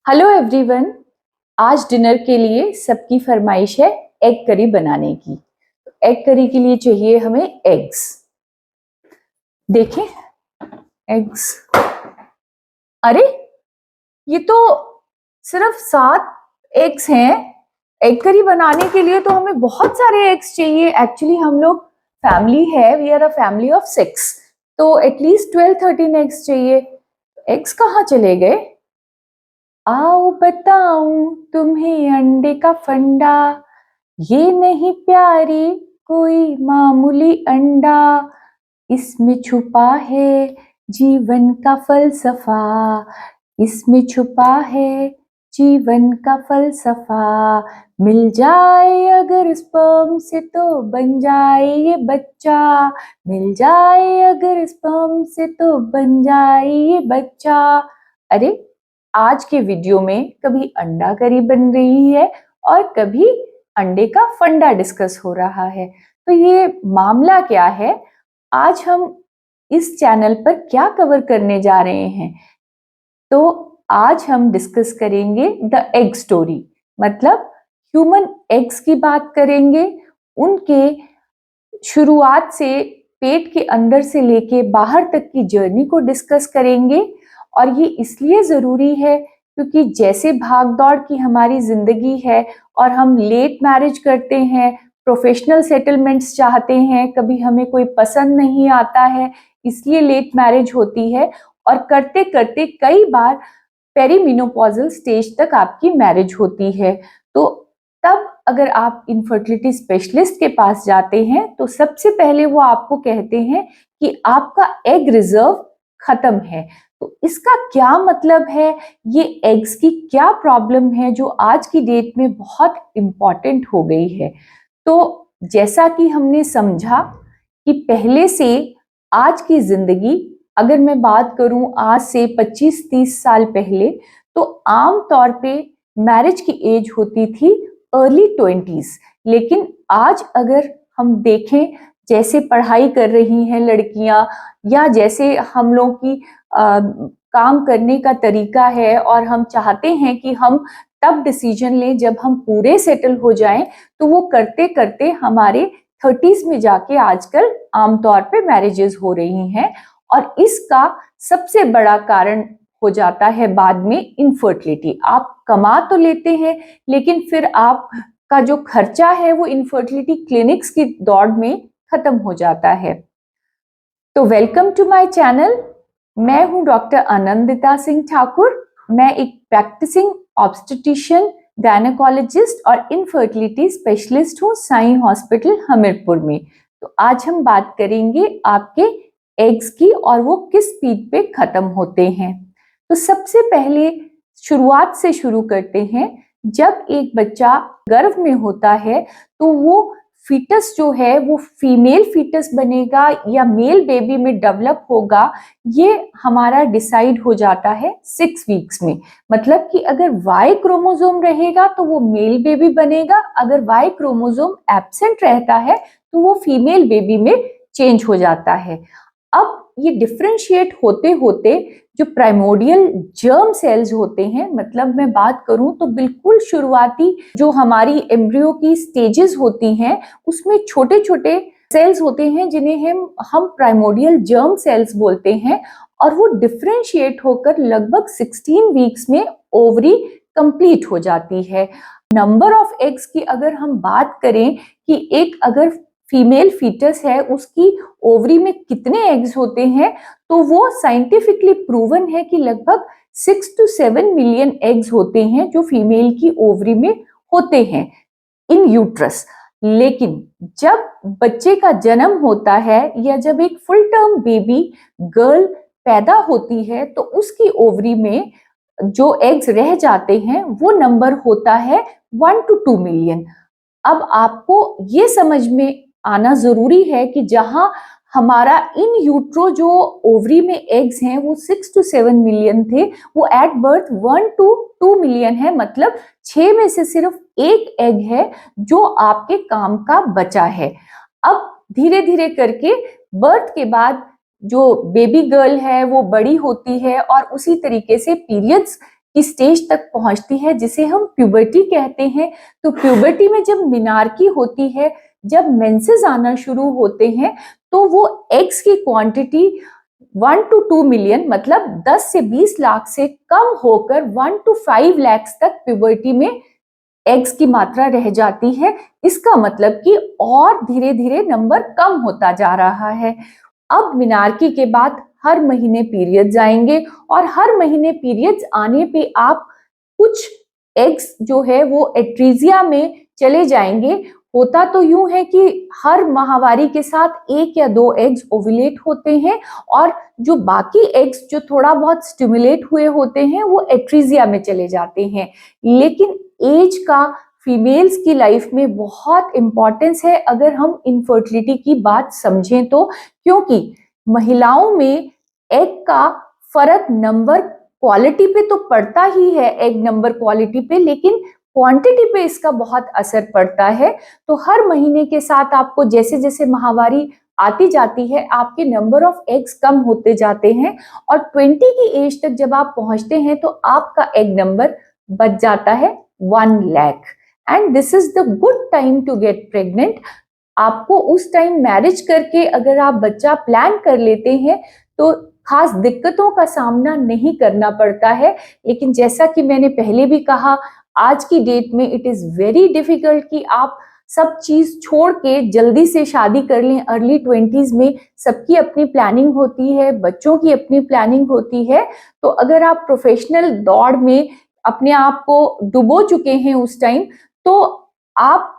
Hello everyone. आज dinner के लिए सबकी फरमाइश है एग करी बनाने की। एग करी के लिए चाहिए हमें एग्स। देखें, एग्स। अरे, ये तो सिर्फ 7 एग्स हैं। एग करी बनाने के लिए तो हमें बहुत सारे एग्स चाहिए। एक्चुअली हम लोग फैमिली है, we are a family of 6, तो एटलीस्ट 12-13 एग्स चाहिए। एग्स कहाँ चले गए? आओ बताऊं तुम्हें अंडे का फंडा, ये नहीं प्यारी कोई मामूली अंडा, इसमें छुपा है जीवन का फलसफा, इसमें छुपा है जीवन का फलसफा। मिल जाए अगर स्पर्म से तो बन जाए ये बच्चा, मिल जाए अगर स्पर्म से तो बन जाए ये बच्चा। अरे, आज के वीडियो में कभी अंडा करी बन रही है और कभी अंडे का फंडा डिस्कस हो रहा है। तो ये मामला क्या है? आज हम इस चैनल पर क्या कवर करने जा रहे हैं? तो आज हम डिस्कस करेंगे द एग स्टोरी, मतलब ह्यूमन एग्स की बात करेंगे। उनके शुरुआत से पेट के अंदर से लेके बाहर तक की जर्नी को डिस्कस करेंगे। और ये इसलिए ज़रूरी है क्योंकि जैसे भाग दौड़ की हमारी ज़िंदगी है और हम लेट मैरिज करते हैं, प्रोफेशनल सेटलमेंट्स चाहते हैं, कभी हमें कोई पसंद नहीं आता है इसलिए लेट मैरिज होती है, और करते करते कई बार पेरीमिनोपॉजल स्टेज तक आपकी मैरिज होती है। तो तब अगर आप इनफर्टिलिटी स्पेशलिस्ट के पास जाते हैं तो सबसे पहले वो आपको कहते हैं कि आपका एग रिजर्व खत्म है। तो इसका क्या मतलब है? ये एग्स की क्या प्रॉब्लम है जो आज की डेट में बहुत इम्पॉर्टेंट हो गई है? तो जैसा कि हमने समझा कि पहले से आज की जिंदगी, अगर मैं बात करूं आज से 25-30 साल पहले, तो आम तौर पे मैरिज की एज होती थी अर्ली 20s। लेकिन आज अगर हम देखें, जैसे पढ़ाई कर रही हैं लड़कियां, या जैसे हम लोग की काम करने का तरीका है, और हम चाहते हैं कि हम तब डिसीजन लें जब हम पूरे सेटल हो जाएं, तो वो करते करते हमारे 30s में जाके आजकल आमतौर पे मैरिजेस हो रही हैं। और इसका सबसे बड़ा कारण हो जाता है बाद में इनफर्टिलिटी। आप कमा तो लेते हैं लेकिन फिर आपका जो खर्चा है वो इनफर्टिलिटी क्लिनिक्स की दौड़ में खत्म हो जाता है। तो वेलकम टू माय चैनल। मैं हूं डॉक्टर आनंदिता सिंह ठाकुर। मैं एक प्रैक्टिसिंग ऑब्स्टेट्रिशियन, गायनेकोलॉजिस्ट और इनफर्टिलिटी स्पेशलिस्ट हूं साईं हॉस्पिटल हमीरपुर में। तो आज हम बात करेंगे आपके एग्स की और वो किस स्पीड पे खत्म होते हैं। तो सबसे पहले शुरुआत से शुरू करते हैं। जब एक बच्चा गर्भ में होता है तो वो फीटस जो है वो फीमेल फीटस बनेगा या मेल बेबी में डेवलप होगा, ये हमारा डिसाइड हो जाता है 6 वीक्स में। मतलब कि अगर वाई क्रोमोसोम रहेगा तो वो मेल बेबी बनेगा, अगर वाई क्रोमोसोम एब्सेंट रहता है तो वो फीमेल बेबी में चेंज हो जाता है। अब ये डिफ्रेंशिएट होते होते जो प्राइमोर्डियल जर्म सेल्स होते हैं, मतलब मैं बात करूं तो बिल्कुल शुरुआती जो हमारी एम्ब्रियो की स्टेजेस होती हैं, उसमें छोटे छोटे सेल्स होते हैं जिन्हें हम प्राइमोर्डियल जर्म सेल्स बोलते हैं। और वो डिफ्रेंशिएट होकर लगभग 16 वीक्स में ओवरी कंप्लीट हो जाती है। नंबर ऑफ एग्स की अगर हम बात करें कि एक अगर फीमेल फीटस है उसकी ओवरी में कितने एग्स होते हैं, तो वो साइंटिफिकली प्रूवन है कि लगभग 6 to 7 मिलियन एग्स होते हैं जो फीमेल की ओवरी में होते हैं इन यूट्रस। लेकिन जब बच्चे का जन्म होता है या जब एक फुल टर्म बेबी गर्ल पैदा होती है तो उसकी ओवरी में जो एग्स रह जाते हैं वो नंबर होता है 1 to 2 मिलियन। अब आपको ये समझ में आना जरूरी है कि जहां हमारा इन यूट्रो जो ओवरी में एग्स हैं वो 6 to 7 मिलियन थे, वो एट बर्थ 1 to 2 मिलियन है। मतलब 6 में से सिर्फ एक एग है जो आपके काम का बचा है। अब धीरे धीरे करके बर्थ के बाद जो बेबी गर्ल है वो बड़ी होती है और उसी तरीके से पीरियड्स की स्टेज तक पहुंचती है जिसे हम प्यूबर्टी कहते हैं। तो प्यूबर्टी में जब मिनार्की होती है, जब मेंसेस आना शुरू होते हैं, तो वो एग्स की क्वांटिटी 1 to 2 मिलियन मतलब 10 से 20 लाख से कम होकर 1 to 5 लाख तक प्यूबर्टी में एग्स की मात्रा रह जाती है। इसका मतलब कि और धीरे धीरे नंबर कम होता जा रहा है। अब मिनार्की के बाद हर महीने पीरियड्स आएंगे और हर महीने पीरियड्स आने पे आप कुछ एग्स जो है वो एट्रीजिया में चले जाएंगे। होता तो यूं है कि हर माहवारी के साथ 1 या 2 एग्स ओव्यूलेट होते हैं और जो बाकी एग्स जो थोड़ा बहुत स्टिमुलेट हुए होते हैं वो एट्रीजिया में चले जाते हैं। लेकिन एज का फीमेल्स की लाइफ में बहुत इंपॉर्टेंस है अगर हम इनफर्टिलिटी की बात समझें तो, क्योंकि महिलाओं में एग का फर्क नंबर क्वालिटी पे तो पड़ता ही है, एग नंबर क्वालिटी पे, लेकिन क्वांटिटी पे इसका बहुत असर पड़ता है। तो हर महीने के साथ आपको जैसे जैसे माहवारी आती जाती है आपके नंबर ऑफ एग्स कम होते जाते हैं और 20 की एज तक जब आप पहुंचते हैं तो आपका एग नंबर बच जाता है 1 lakh. And this is the good time to get pregnant. आपको उस टाइम मैरिज करके अगर आप बच्चा प्लान कर लेते हैं तो खास दिक्कतों का सामना नहीं करना पड़ता है। लेकिन जैसा कि मैंने पहले भी कहा, आज की डेट में इट इज वेरी डिफिकल्ट कि आप सब चीज छोड़ के जल्दी से शादी कर लें। अर्ली 20s में सबकी अपनी प्लानिंग होती है, बच्चों की अपनी प्लानिंग होती है। तो अगर आप प्रोफेशनल दौड़ में अपने आप को डुबो चुके हैं उस टाइम, तो आप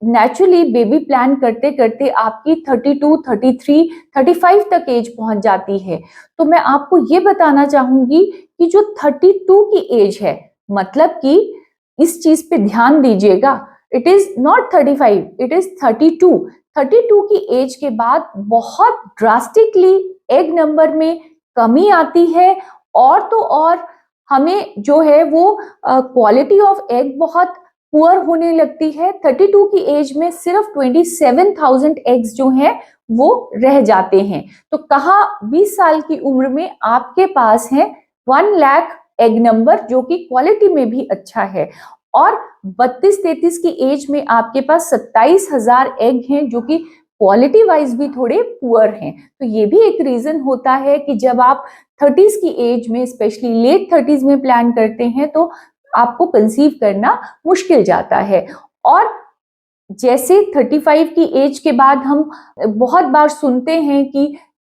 नेचुरली बेबी प्लान करते करते आपकी 32, 33, 35 तक एज पहुंच जाती है। तो मैं आपको ये बताना चाहूंगी कि जो 32 की एज है, मतलब कि इस चीज पे ध्यान दीजिएगा, it is not 35, it is 32। 32 की एज के बाद बहुत ड्रास्टिकली एग नंबर में कमी आती है और तो और हमें जो है वो क्वालिटी ऑफ एग बहुत पुअर होने लगती है। 32 की एज में सिर्फ 27,000 एग्स जो हैं वो रह जाते हैं। तो कहा 20 साल की उम्र में आपके पास है 1 लाख एग नंबर जो कि क्वालिटी में भी अच्छा है, और 32-33 की एज में आपके पास 27,000 एग हैं जो कि क्वालिटी वाइज भी थोड़े पुअर हैं। तो ये भी एक रीजन होता है कि जब आप 30s की एज में, स्पेशली लेट 30s में प्लान करते हैं तो आपको कंसीव करना मुश्किल जाता है। और जैसे 35 की एज के बाद हम बहुत बार सुनते हैं कि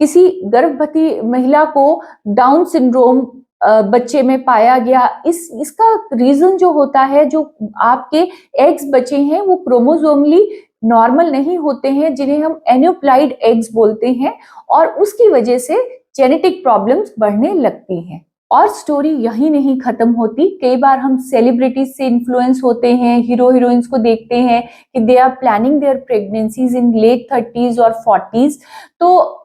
किसी गर्भवती महिला को डाउन सिंड्रोम बच्चे में पाया गया। इसका रीजन जो होता है, जो आपके एग्स बचे हैं वो क्रोमोसोमली नॉर्मल नहीं होते हैं, जिन्हें हम एन्यूप्लाइड एग्स बोलते हैं, और उसकी वजह से जेनेटिक प्रॉब्लम्स बढ़ने लगती हैं। और स्टोरी यही नहीं खत्म होती। कई बार हम सेलिब्रिटीज से इन्फ्लुएंस होते हैं, हीरो हीरोइंस को देखते हैं कि they are planning their pregnancies in late 30s और 40s। तो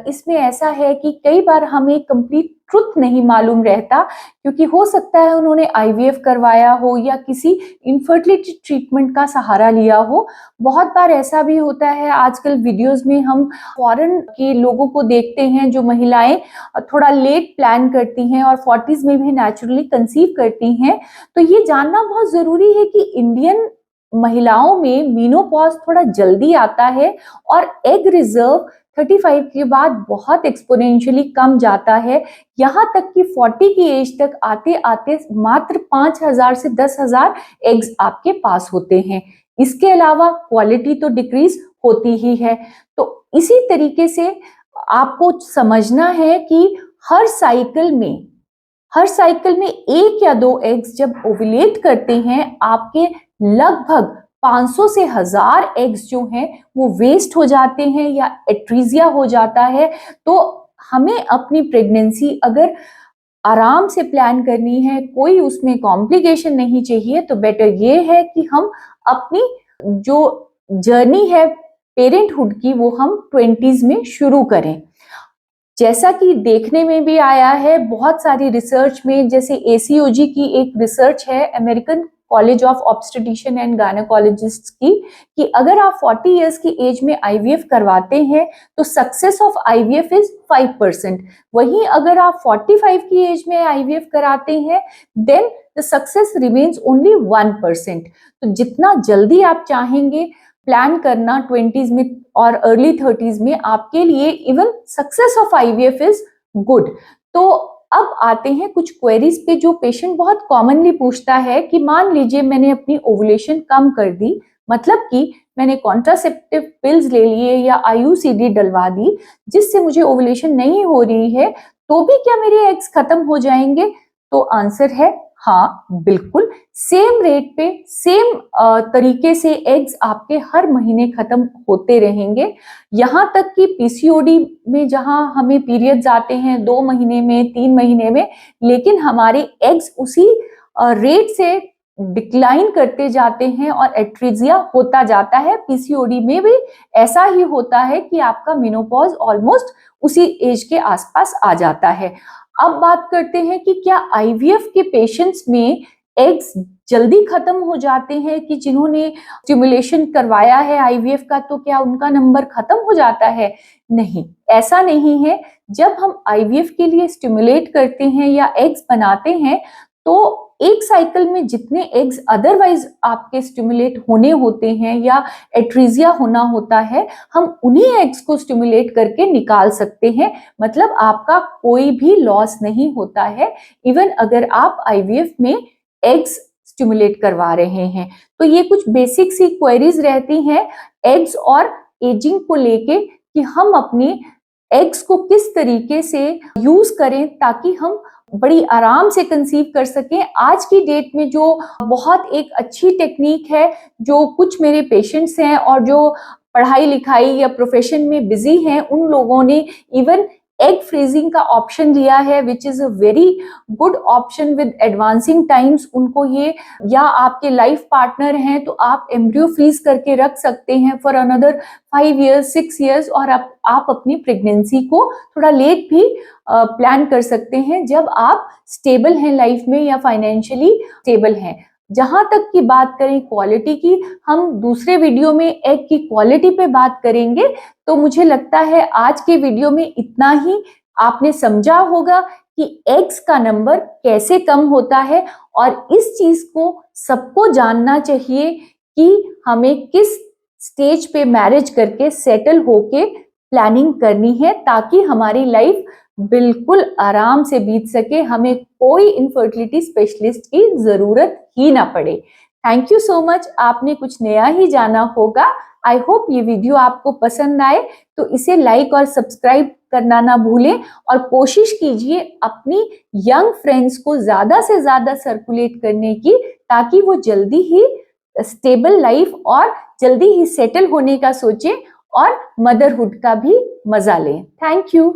इसमें ऐसा है कि कई बार हमें कंप्लीट ट्रुथ नहीं मालूम रहता, क्योंकि हो सकता है उन्होंने आईवीएफ करवाया हो या किसी इनफर्टिलिटी ट्रीटमेंट का सहारा लिया हो। बहुत बार ऐसा भी होता है, आजकल वीडियोस में हम फॉरेन के लोगों को देखते हैं जो महिलाएं थोड़ा लेट प्लान करती हैं और 40s में भी नेचुरली कंसीव करती हैं। तो ये जानना बहुत जरूरी है कि इंडियन महिलाओं में मीनोपॉज थोड़ा जल्दी आता है और एग रिजर्व 35 के बाद बहुत एक्सपोनेंशियली कम जाता है, यहाँ तक कि 40 की एज तक आते आते मात्र 5,000 से 10,000 एग्स आपके पास होते हैं। इसके अलावा क्वालिटी तो डिक्रीज होती ही है। तो इसी तरीके से आपको समझना है कि हर साइकिल में 1 या 2 एग्स जब ओव्यूलेट करते हैं, आपके लगभग 500 से 1000 एग्स जो हैं वो वेस्ट हो जाते हैं या एट्रीजिया हो जाता है। तो हमें अपनी प्रेगनेंसी अगर आराम से प्लान करनी है, कोई उसमें कॉम्प्लिकेशन नहीं चाहिए, तो बेटर ये है कि हम अपनी जो जर्नी है पेरेंटहुड की वो हम 20s में शुरू करें। जैसा कि देखने में भी आया है बहुत सारी रिसर्च में, जैसे ACOG की एक रिसर्च है, American college of obstetrician and gynaecologist की, कि अगर आप 40 इयर्स की एज में आईवीएफ करवाते हैं तो सक्सेस ऑफ आईवीएफ इज 5%। वहीं अगर आप 45 की एज में आईवीएफ कराते हैं then the success remains only 1%। तो जितना जल्दी आप चाहेंगे प्लान करना 20s में और अर्ली 30s में, आपके लिए even success of IVF is good. तो अब आते हैं कुछ क्वेरीज पे जो पेशेंट बहुत कॉमनली पूछता है कि मान लीजिए मैंने अपनी ओवुलेशन कम कर दी, मतलब कि मैंने कॉन्ट्रासेप्टिव पिल्स ले लिए या आईयूसीडी डलवा दी जिससे मुझे ओवुलेशन नहीं हो रही है, तो भी क्या मेरे एग्स खत्म हो जाएंगे? तो आंसर है हाँ, बिल्कुल। सेम रेट पे सेम तरीके से एग्स आपके हर महीने खत्म होते रहेंगे। यहाँ तक कि पीसीओडी में जहाँ हमें पीरियड्स आते हैं 2 महीने में, 3 महीने में, लेकिन हमारे एग्स उसी रेट से डिक्लाइन करते जाते हैं और एट्रीजिया होता जाता है। पीसीओडी में भी ऐसा ही होता है कि आपका मेनोपॉज ऑलमोस्ट उसी एज के आसपास आ जाता है। अब बात करते हैं कि क्या आईवीएफ के पेशेंट्स में एग्स जल्दी खत्म हो जाते हैं, कि जिन्होंने स्टिमुलेशन करवाया है आईवीएफ का तो क्या उनका नंबर खत्म हो जाता है? नहीं, ऐसा नहीं है। जब हम आईवीएफ के लिए स्टिमुलेट करते हैं या एग्स बनाते हैं तो एक साइकिल में जितने एग्स अदरवाइज आपके स्टिमुलेट होने होते हैं या एट्रीजिया होना होता है, हम उन्हीं एग्स को स्टिमुलेट करके निकाल सकते हैं। मतलब आपका कोई भी लॉस नहीं होता है इवन अगर आप आईवीएफ में एग्स स्टिमुलेट करवा रहे हैं। तो ये कुछ बेसिक सी क्वेरीज रहती हैं एग्स और एजिंग को लेके कि हम अपनी एग्स को किस तरीके से यूज करें ताकि हम बड़ी आराम से कंसीव कर सकें। आज की डेट में जो बहुत एक अच्छी टेक्निक है, जो कुछ मेरे पेशेंट्स हैं और जो पढ़ाई लिखाई या प्रोफेशन में बिजी हैं, उन लोगों ने इवन एग फ्रीजिंग का ऑप्शन लिया है which is a very good option with advancing times. उनको ये, या आपके लाइफ पार्टनर हैं तो आप एम्ब्रियो फ्रीज करके रख सकते हैं फॉर अनदर 5 years 6 years, और आप अपनी प्रेगनेंसी को थोड़ा लेट भी प्लान कर सकते हैं जब आप स्टेबल हैं लाइफ में या फाइनेंशियली स्टेबल हैं। जहां तक की बात करें क्वालिटी की, हम दूसरे वीडियो में एग की क्वालिटी पे बात करेंगे। तो मुझे लगता है आज के वीडियो में इतना ही आपने समझा होगा कि एग्स का नंबर कैसे कम होता है, और इस चीज को सबको जानना चाहिए कि हमें किस स्टेज पे मैरिज करके सेटल होके प्लानिंग करनी है ताकि हमारी लाइफ बिल्कुल आराम से बीत सके, हमें कोई इनफर्टिलिटी स्पेशलिस्ट की जरूरत ही ना पड़े। Thank you so much. आपने कुछ नया ही जाना होगा। आई होप ये वीडियो आपको पसंद आए, तो इसे लाइक और सब्सक्राइब करना ना भूलें, और कोशिश कीजिए अपनी यंग फ्रेंड्स को ज्यादा से ज्यादा सर्कुलेट करने की, ताकि वो जल्दी ही स्टेबल लाइफ और जल्दी ही सेटल होने का सोचें और मदरहुड का भी मजा लें। Thank you.